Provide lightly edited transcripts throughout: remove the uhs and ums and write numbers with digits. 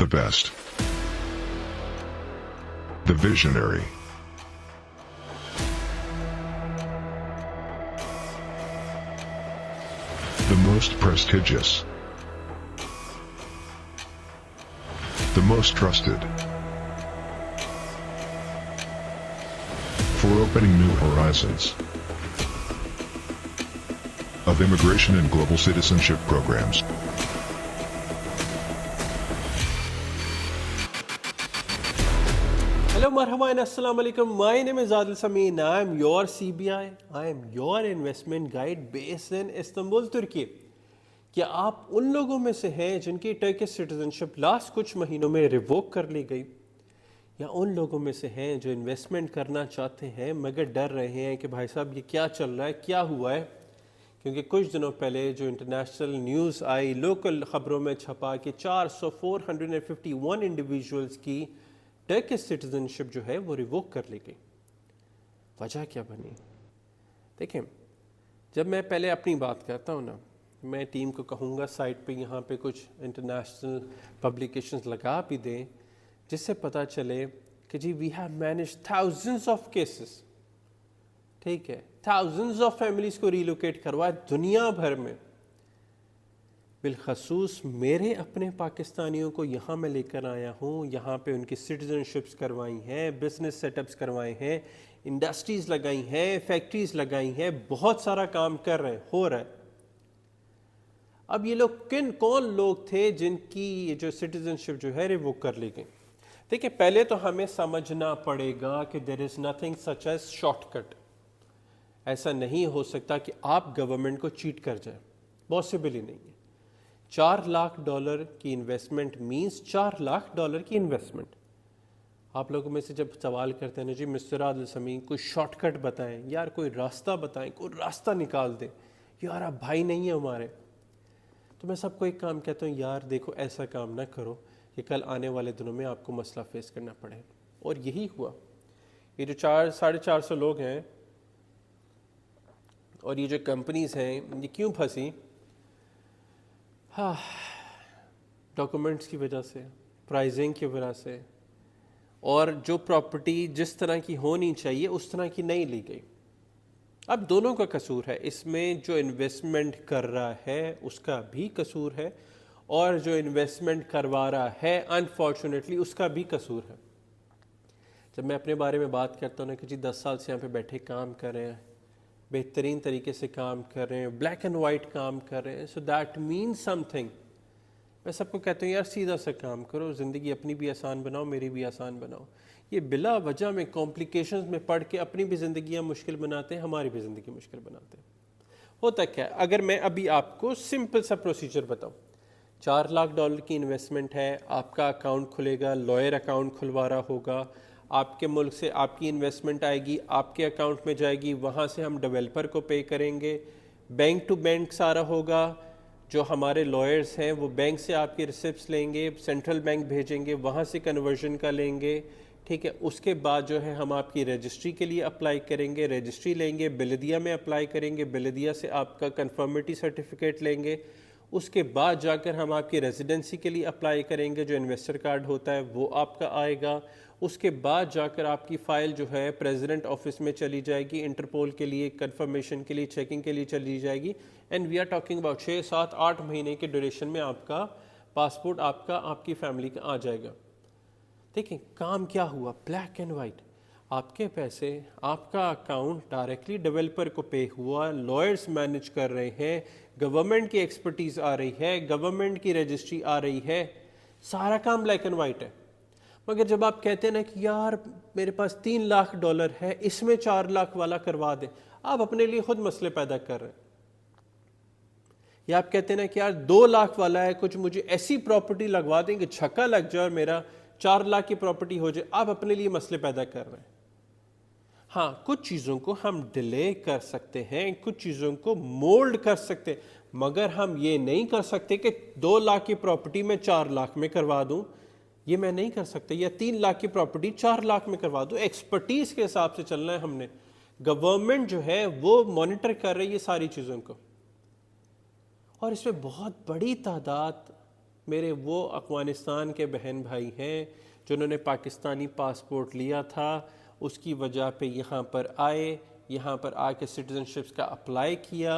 the best. The visionary. The most prestigious. The most trusted. For opening new horizons of immigration and global citizenship programs. Hello, marhaba and assalamu alaikum. My name is Adil Samin. I am your CBI. I am your investment guide based in Istanbul, Turkey. کیا آپ ان لوگوں میں سے ہیں جن کی Turkish citizenship last کچھ مہینوں میں ریووک کر لی گئی، یا ان لوگوں میں سے ہیں جو انویسٹمنٹ کرنا چاہتے ہیں مگر ڈر رہے ہیں کہ بھائی صاحب یہ کیا چل رہا ہے، کیا ہوا ہے؟ کیونکہ کچھ دنوں پہلے جو انٹرنیشنل نیوز آئی، لوکل خبروں میں چھپا کہ 451 انڈیویجولز کی ٹرکش سٹیزنشپ جو ہے وہ ریووک کر لی گئی۔ وجہ کیا بنی؟ دیکھیں، جب میں پہلے اپنی بات کرتا ہوں نا، میں ٹیم کو کہوں گا سائٹ پہ یہاں پہ کچھ انٹرنیشنل پبلیکیشنز لگا بھی دیں جس سے پتہ چلے کہ جی we have manage thousands of cases, ٹھیک ہے، تھاؤزنڈز آف فیملیز کو ریلوکیٹ کروا دنیا بھر میں، بالخصوص میرے اپنے پاکستانیوں کو یہاں میں لے کر آیا ہوں، یہاں پہ ان کی سٹیزنشپس کروائی ہیں، بزنس سیٹ اپس کروائے ہیں، انڈسٹریز لگائی ہیں، فیکٹریز لگائی ہیں، بہت سارا کام کر رہے ہیں، ہو رہا ہے۔ اب یہ لوگ کون لوگ تھے جن کی یہ جو سٹیزنشپ جو ہے وہ کر لی گئی؟ دیکھیں، پہلے تو ہمیں سمجھنا پڑے گا کہ there is nothing such as shortcut. ایسا نہیں ہو سکتا کہ آپ گورنمنٹ کو چیٹ کر جائیں، پاسبل ہی نہیں ہے۔ $4 لاکھ کی انویسٹمنٹ مینز $4 لاکھ کی انویسٹمنٹ۔ آپ لوگوں میں سے جب سوال کرتے ہیں نا جی مسٹر عادل سمین کوئی شارٹ کٹ بتائیں یار، کوئی راستہ بتائیں، کوئی راستہ نکال دیں، یار آپ بھائی نہیں ہیں ہمارے، تو میں سب کو ایک کام کہتا ہوں، یار دیکھو ایسا کام نہ کرو کہ کل آنے والے دنوں میں آپ کو مسئلہ فیس کرنا پڑے۔ اور یہی ہوا۔ یہ جو 450 لوگ ہیں اور یہ جو کمپنیز ہیں یہ کیوں پھنسی؟ ڈاکومنٹس کی وجہ سے، پرائزنگ کی وجہ سے، اور جو پراپرٹی جس طرح کی ہونی چاہیے اس طرح کی نہیں لی گئی۔ اب دونوں کا قصور ہے، اس میں جو انویسٹمنٹ کر رہا ہے اس کا بھی قصور ہے، اور جو انویسٹمنٹ کروا رہا ہے انفارچونیٹلی اس کا بھی قصور ہے۔ جب میں اپنے بارے میں بات کرتا ہوں نا کہ جی 10 سال سے یہاں پہ بیٹھے کام کر رہے ہیں، بہترین طریقے سے کام کر رہے ہیں، بلیک اینڈ وائٹ کام کر رہے ہیں، so that means some thing. میں سب کو کہتا ہوں یار سیدھا سا کام کرو، زندگی اپنی بھی آسان بناؤ، میری بھی آسان بناؤ۔ یہ بلا وجہ میں کمپلیکیشنز میں پڑھ کے اپنی بھی زندگیاں مشکل بناتے ہیں، ہماری بھی زندگی مشکل بناتے ہیں۔ ہوتا کیا ہے، اگر میں ابھی آپ کو سمپل سا پروسیجر بتاؤں، $4 لاکھ کی انویسٹمنٹ ہے، آپ کا اکاؤنٹ کھلے گا، لائر اکاؤنٹ کھلوا رہا ہوگا، آپ کے ملک سے آپ کی انویسٹمنٹ آئے گی، آپ کے اکاؤنٹ میں جائے گی، وہاں سے ہم ڈیولپر کو پے کریں گے، بینک ٹو بینک سارا ہوگا، جو ہمارے لائرز ہیں وہ بینک سے آپ کی ریسپٹس لیں گے، سینٹرل بینک بھیجیں گے، وہاں سے کنورژن کا لیں گے، ٹھیک ہے۔ اس کے بعد جو ہے ہم آپ کی رجسٹری کے لیے اپلائی کریں گے، رجسٹری لیں گے، بلدیہ میں اپلائی کریں گے، بلدیہ سے آپ کا کنفرمیٹی سرٹیفکیٹ لیں گے، اس کے بعد جا کر ہم آپ کی ریزیڈنسی کے لیے اپلائی کریں گے، جو انویسٹر کارڈ ہوتا ہے وہ آپ کا آئے گا، اس کے بعد جا کر آپ کی فائل جو ہے پریزیڈنٹ آفس میں چلی جائے گی، انٹرپول کے لیے کنفرمیشن کے لیے، چیکنگ کے لیے چلی جائے گی، and we are talking about 6 7 8 مہینے کے ڈیوریشن میں آپ کا پاسپورٹ آپ کی فیملی کا آ جائے گا۔ دیکھیں کام کیا ہوا، بلیک اینڈ وائٹ، آپ کے پیسے، آپ کا اکاؤنٹ ڈائریکٹلی ڈیولپر کو پے ہوا، لائرز مینیج کر رہے ہیں، گورنمنٹ کی ایکسپرٹیز آ رہی ہے، گورنمنٹ کی رجسٹری آ رہی ہے، سارا کام بلیک اینڈ وائٹ ہے۔ مگر جب آپ کہتے ہیں نا کہ یار میرے پاس $3 لاکھ ہے، اس میں 4 لاکھ والا کروا دیں، آپ اپنے لیے خود مسئلے پیدا کر رہے ہیں۔ یا آپ کہتے ہیں نا کہ یار 2 لاکھ والا ہے، کچھ مجھے ایسی پراپرٹی لگوا دیں کہ چھکا لگ جائے اور میرا 4 لاکھ کی پراپرٹی ہو جائے، آپ اپنے لیے مسئلے پیدا کر رہے ہیں۔ ہاں کچھ چیزوں کو ہم ڈیلے کر سکتے ہیں، کچھ چیزوں کو مولڈ کر سکتے ہیں، مگر ہم یہ نہیں کر سکتے کہ 2 لاکھ کی پراپرٹی میں 4 لاکھ میں کروا دوں، یہ میں نہیں کر سکتا، یا 3 لاکھ کی پراپرٹی 4 لاکھ میں کروا دوں۔ ایکسپرٹیز کے حساب سے چلنا ہے ہم نے۔ گورنمنٹ جو ہے وہ مانیٹر کر رہی ہے ساری چیزوں کو، اور اس میں بہت بڑی تعداد میرے وہ افغانستان کے بہن بھائی ہیں جنہوں نے پاکستانی پاسپورٹ لیا تھا، اس کی وجہ پہ یہاں پر آئے، یہاں پر آ کے سٹیزن شپس کا اپلائی کیا،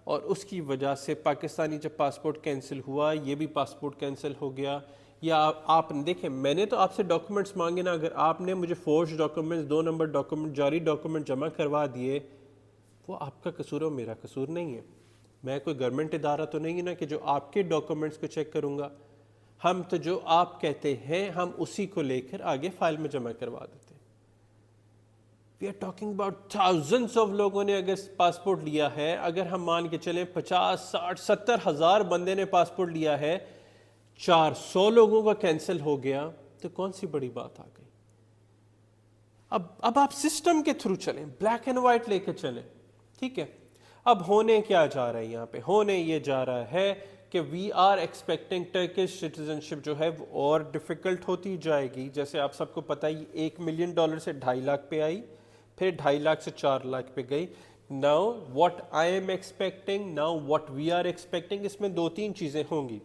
اور اس کی وجہ سے پاکستانی جب پاسپورٹ کینسل ہوا یہ بھی پاسپورٹ کینسل ہو گیا. یا آپ نے دیکھیں میں نے تو آپ سے ڈاکومنٹس مانگے نا، اگر آپ نے مجھے فورج ڈاکومنٹس 2 نمبر ڈاکومنٹ جعلی ڈاکومنٹ جمع کروا دیے، وہ آپ کا قصور ہے، میرا قصور نہیں ہے. میں کوئی گورنمنٹ ادارہ تو نہیں ہے نا کہ جو آپ کے ڈاکومنٹس کو چیک کروں گا. ہم تو جو آپ کہتے ہیں ہم اسی کو لے کر آگے فائل میں جمع کروا دیتے ہیں. We are talking about thousands of لوگوں نے اگر پاسپورٹ لیا ہے، اگر ہم مان کے چلیں 50 60 70 ہزار بندے نے پاسپورٹ لیا ہے، 400 لوگوں کا کینسل ہو گیا، تو کون سی بڑی بات آ گئی؟ اب آپ سسٹم کے تھرو چلیں، بلیک اینڈ وائٹ لے کے چلیں. ٹھیک ہے، اب ہونے کیا جا رہا ہے یہاں پہ؟ ہونے یہ جا رہا ہے کہ we are expecting Turkish citizenship جو ہے وہ اور ڈیفیکلٹ ہوتی جائے گی. جیسے آپ سب کو پتہ ہی $1 ملین سے 2.5 لاکھ پہ آئی، پھر 2.5 لاکھ سے 4 لاکھ پہ گئی. Now what I am expecting, now what we are expecting, اس میں 2-3 چیزیں ہوں گی.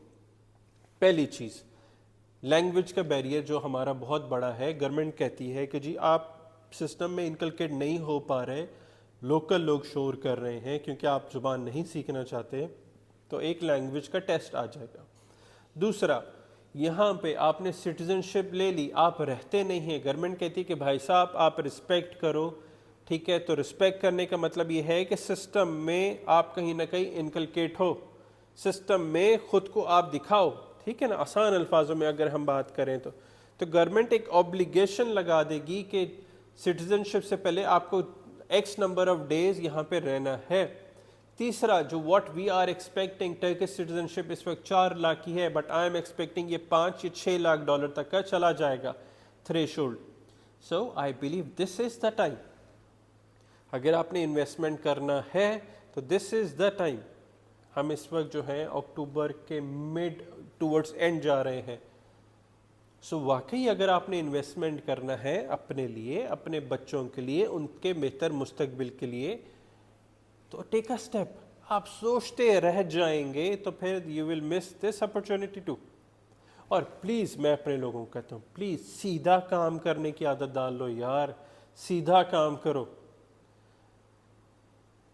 پہلی چیز لینگویج کا بیریئر جو ہمارا بہت بڑا ہے. گورنمنٹ کہتی ہے کہ جی آپ سسٹم میں انکلکیٹ نہیں ہو پا رہے، لوکل لوگ شور کر رہے ہیں کیونکہ آپ زبان نہیں سیکھنا چاہتے، تو ایک لینگویج کا ٹیسٹ آ جائے گا. دوسرا، یہاں پہ آپ نے سٹیزن شپ لے لی، آپ رہتے نہیں ہیں. گورنمنٹ کہتی ہے کہ بھائی صاحب آپ رسپیکٹ کرو. ٹھیک ہے، تو رسپیکٹ کرنے کا مطلب یہ ہے کہ سسٹم میں آپ کہیں نہ کہیں انکلکیٹ ہو، سسٹم میں خود کو آپ دکھاؤ. ٹھیک ہے نا، آسان الفاظوں میں اگر ہم بات کریں تو گورنمنٹ ایک اوبلیگیشن لگا دے گی کہ سٹیزن شپ سے پہلے آپ کو ایکس نمبر آف ڈیز یہاں پہ رہنا ہے. تیسرا، جو what we are expecting, Turkish citizenship اس وقت 4 لاکھ کی ہے، بٹ آئی ایم ایکسپیکٹنگ یہ $5 یا $6 لاکھ تک کا چلا جائے گا threshold. So I believe this is the time. اگر آپ نے انویسٹمنٹ کرنا ہے تو دس از دا ٹائم. ہم اس وقت جو ہے اکتوبر کے مڈ ٹورڈز اینڈ جا رہے ہیں. سو واقعی اگر آپ نے انویسٹمنٹ کرنا ہے اپنے لیے، اپنے بچوں کے لیے، ان کے بہتر مستقبل کے لیے، تو ٹیک اے اسٹیپ. آپ سوچتے رہ جائیں گے تو پھر you will miss this opportunity to. اور پلیز میں اپنے لوگوں کو کہتا ہوں، پلیز سیدھا کام کرنے کی عادت ڈال لو یار. سیدھا کام کرو،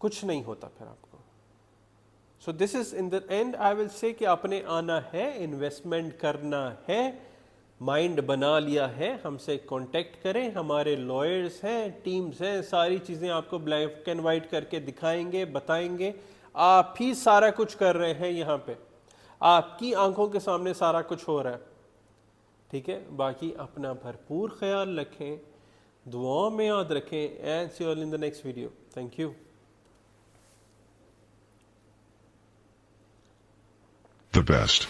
کچھ نہیں ہوتا پھر آپ کو. سو دس از ان دا اینڈ آئی ول سے کہ آپ نے آنا ہے، انویسٹمنٹ کرنا ہے، مائنڈ بنا لیا ہے، ہم سے کانٹیکٹ کریں. ہمارے لائرز ہیں، ٹیمز ہیں، ساری چیزیں آپ کو بلیک اینڈ وائٹ کر کے دکھائیں گے، بتائیں گے. آپ ہی سارا کچھ کر رہے ہیں یہاں پہ، آپ کی آنکھوں کے سامنے سارا کچھ ہو رہا ہے. ٹھیک ہے، باقی اپنا بھرپور خیال رکھیں، دعاؤں میں یاد رکھیں. And see you all in the next video. Thank you. The best.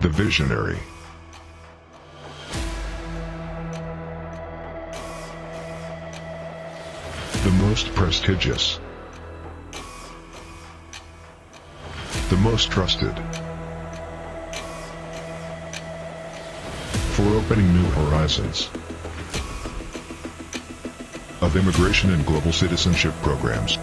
The visionary. The most prestigious. The most trusted. For opening new horizons of immigration and global citizenship programs.